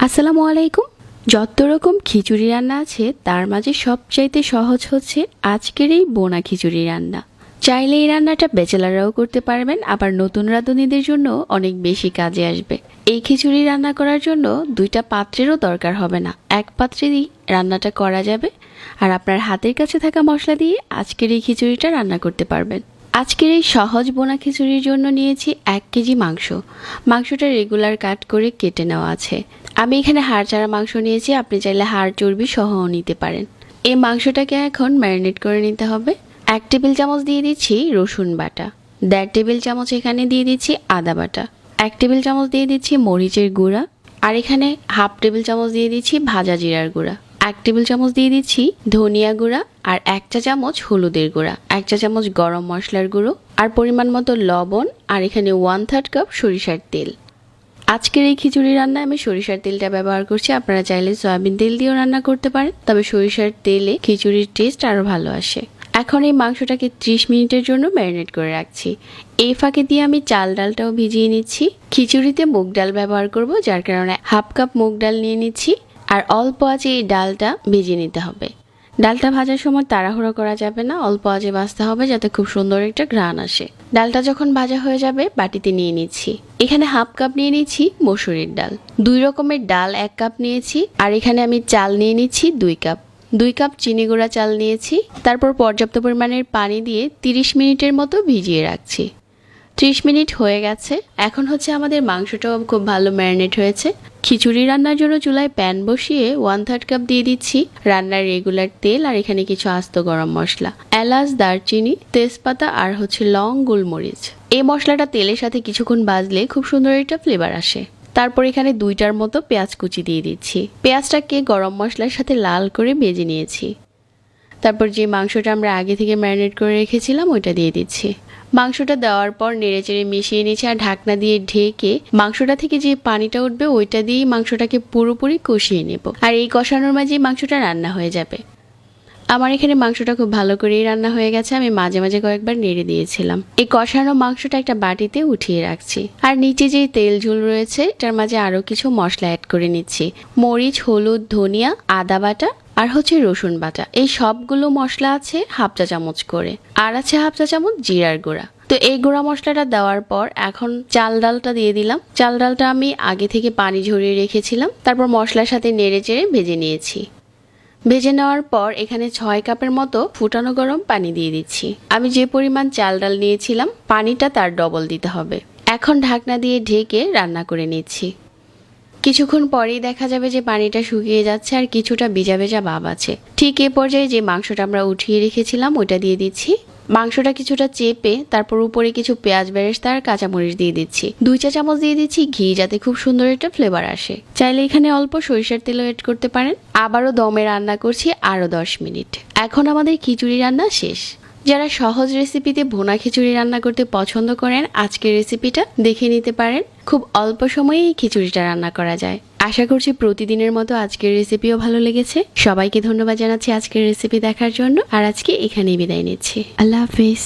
আসসালামু আলাইকুম। যত রকম খিচুড়ি রান্না আছে তার মাঝে সবচাইতে সহজ হচ্ছে আজকের এই বোনা খিচুড়ি রান্না। চাইলে এই রান্নাটা ব্যাচেলাররাও করতে পারবেন, আবার নতুন রাঁধুনিদের জন্য অনেক বেশি কাজে আসবে। এই খিচুড়ি রান্না করার জন্য দুইটা পাত্রেরও দরকার হবে না, এক পাত্রেই রান্নাটা করা যাবে। আর আপনার হাতের কাছে থাকা মশলা দিয়ে আজকের এই খিচুড়িটা রান্না করতে পারবেন। আজকের এই সহজ বোনা খিচুড়ির জন্য নিয়েছি 1 কেজি মাংস। মাংসটা রেগুলার কাট করে কেটে নেওয়া আছে। আমি এখানে হাড় ছাড়া মাংস নিয়েছি, আপনি চাইলে হাড় চর্বি সহও নিতে পারেন। এই মাংসটাকে এখন ম্যারিনেট করে নিতে হবে। 1 টেবিল চামচ দিয়ে দিচ্ছি রসুন বাটা, 1.5 টেবিল চামচ এখানে দিয়ে দিচ্ছি আদা বাটা, 1 টেবিল চামচ দিয়ে দিচ্ছি মরিচের গুঁড়া, আর এখানে 1/2 টেবিল চামচ দিয়ে দিচ্ছি ভাজা জিরার গুঁড়া, 1 টেবিল চামচ দিয়ে দিচ্ছি ধনিয়া গুঁড়া, আর 1 চা চামচ হলুদের গুঁড়া, 1 চা চামচ গরম মশলার গুঁড়ো, আর পরিমাণ মতো লবণ, আর এখানে 1/3 কাপ সরিষার তেল। আজকের এই খিচুড়ি রান্নায় আমি সরিষার তেলটা ব্যবহার করছি, আপনারা চাইলে সয়াবিন তেল দিয়েও রান্না করতে পারেন, তবে সরিষার তেলে খিচুড়ির টেস্ট আরও ভালো আসে। এখন এই মাংসটাকে 30 মিনিটের জন্য ম্যারিনেট করে রাখছি। এই ফাঁকে দিয়ে আমি চাল ডালটাও ভিজিয়ে নিচ্ছি। খিচুড়িতে মুগ ডাল ব্যবহার করব, যার কারণে 1/2 কাপ মুগ ডাল নিয়ে নিচ্ছি, আর অল্প আঁচে এই ডালটা ভেজে নিতে হবে। ডালটা ভাজার সময় তাড়াহুড়ো করা যাবে না, অল্প আঁচে ভাজতে হবে যাতে খুব সুন্দর একটা ঘ্রাণ আসে। ডালটা যখন ভাজা হয়ে যাবে বাটিতে নিয়ে নিচ্ছি। এখানে 1/2 কাপ নিয়ে নিচ্ছি মসুরির ডাল, 2 রকমের ডাল 1 কাপ নিয়েছি, আর এখানে আমি চাল নিয়ে নিচ্ছি 2 কাপ। 2 কাপ চিনি গুঁড়া চাল নিয়েছি। তারপর পর্যাপ্ত পরিমাণের পানি দিয়ে 30 মিনিটের মতো ভিজিয়ে রাখছি। 30 মিনিট হয়ে গেছে। এখন হচ্ছে আমাদের মাংসটাও খুব ভালো ম্যারিনেট হয়েছে। খিচুড়ি রান্নার জন্য চুলায় প্যান বসিয়ে 1/3 কাপ দিয়ে দিচ্ছি রান্নার রেগুলার তেল, আর এখানে কিছু আস্ত গরম মশলা, এলাচ, দারচিনি, তেজপাতা, আর হচ্ছে লং, গোলমরিচ। এই মশলাটা তেলের সাথে কিছুক্ষণ ভাজলে খুব সুন্দর একটা ফ্লেভার আসে। তারপর এখানে 2টার মতো পেঁয়াজ কুচি দিয়ে দিচ্ছি। পেঁয়াজটাকে গরম মশলার সাথে লাল করে ভেজে নিয়েছি। তারপর যে মাংসটা আমরা আগে থেকে ম্যারিনেট করে রেখেছিলাম ওইটা দিয়ে দিচ্ছি। মাংসটা দেওয়ার পর নেড়েচেড়ে মিশিয়ে নিচ্ছি, আর ঢাকনা দিয়ে ঢেকে মাংসটা থেকে যে পানিটা উঠবে ওইটা দিয়েই মাংসটাকে পুরোপুরি কষিয়ে নেব, আর এই কষানোর মাঝেই মাংসটা রান্না হয়ে যাবে। আমার এখানে মাংসটা খুব ভালো করেই রান্না হয়ে গেছে, আমি মাঝে মাঝে কয়েকবার নেড়ে দিয়েছিলাম। এই কষানো মাংসটা একটা বাটিতে উঠিয়ে রাখছি, আর নিচে যে তেল ঝোল রয়েছে এটার মাঝে আরও কিছু মশলা অ্যাড করে নিচ্ছি। মরিচ, হলুদ, ধনিয়া, আদা বাটা, আর হচ্ছে রসুন বাটা। এই সবগুলো মশলা আছে 1/2 চা চামচ করে, আর আছে 1/2 চা চামচ জিরার গুঁড়া। তো এই গুঁড়া মশলাটা দেওয়ার পর এখন চাল ডালটা দিয়ে দিলাম। চাল ডালটা আমি আগে থেকে পানি ঝরিয়ে রেখেছিলাম, তারপর মশলার সাথে নেড়ে চেড়ে ভেজে নিয়েছি। ভেজে নেওয়ার পর এখানে 6 কাপের মতো ফুটানো গরম পানি দিয়ে দিচ্ছি। আমি যে পরিমাণ চাল ডাল নিয়েছিলাম পানিটা তার ডবল দিতে হবে। এখন ঢাকনা দিয়ে ঢেকে রান্না করে নিচ্ছি। কিছুক্ষণ পরেই দেখা যাবে যে পানিটা শুকিয়ে যাচ্ছে, আর কিছুটা ভিজা ভেজা ভাব আছে। ঠিক এ পর্যায়ে যে মাংসটা আমরা উঠিয়ে রেখেছিলাম ওইটা দিয়ে দিচ্ছি। মাংসটা কিছুটা চেপে তারপর উপরে কিছু পেঁয়াজ বেরেস্তা আর কাঁচামরিচ দিয়ে দিচ্ছি। 2 চা চামচ দিয়ে দিচ্ছি ঘি, যাতে খুব সুন্দর একটা ফ্লেভার আসে। চাইলে এখানে অল্প সরিষার তেলও এড করতে পারেন। আবারও দমে রান্না করছি আরও 10 মিনিট। এখন আমাদের খিচুড়ি রান্না শেষ। যারা সহজ রেসিপিতে ভুনা খিচুড়ি রান্না করতে পছন্দ করেন আজকের রেসিপিটা দেখে নিতে পারেন। খুব অল্প সময়ে এই খিচুড়িটা রান্না করা যায়। আশা করছি প্রতিদিনের মতো আজকের রেসিপিও ভালো লেগেছে। সবাইকে ধন্যবাদ জানাচ্ছি আজকের রেসিপি দেখার জন্য, আর আজকে এখানেই বিদায় নিচ্ছি। আল্লাহ হাফিজ।